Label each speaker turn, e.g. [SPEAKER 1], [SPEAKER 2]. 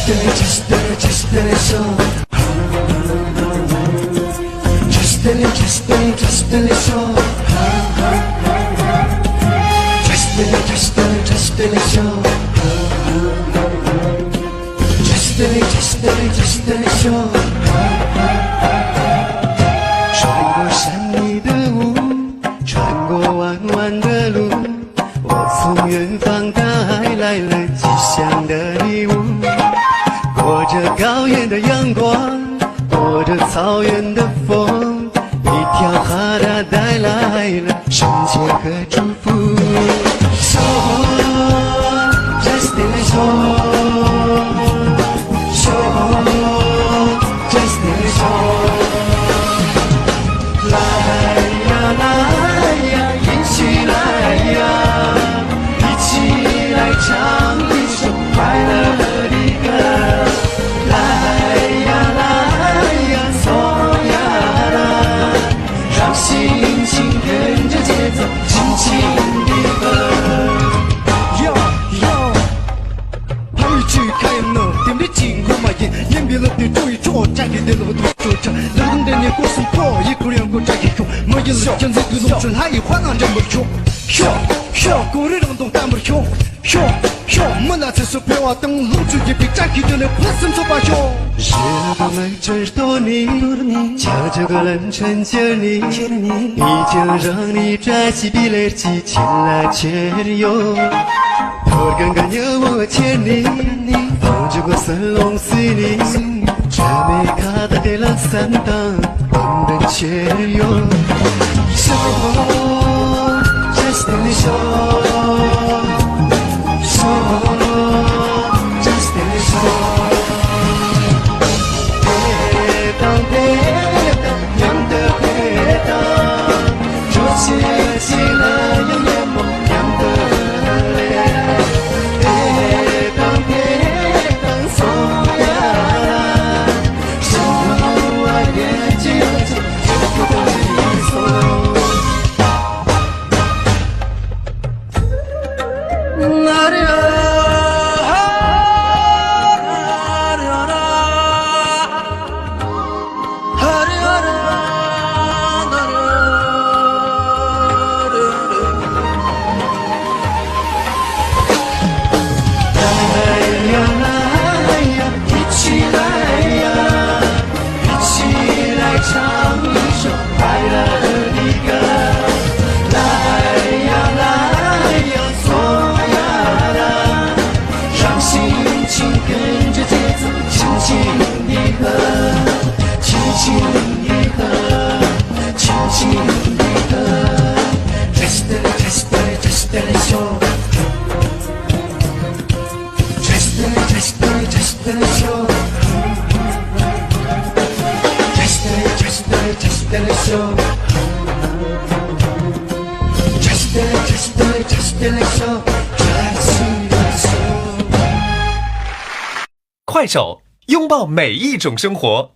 [SPEAKER 1] 穿过山里的雾，穿过弯弯的路，我从远方带来了吉祥的礼物。裹着高原的阳光，裹着草原的风，一条哈达带来了圣洁和祝福。So, just in the show.日多你，瞧这个冷春节里，依旧让你抓起笔来记起来切的哟。我刚刚有我牵你，放这个神龙水里，这没卡的给了三档，等等切的哟。So, just in the show. So, just in the show.
[SPEAKER 2] 快手，拥抱每一种生活。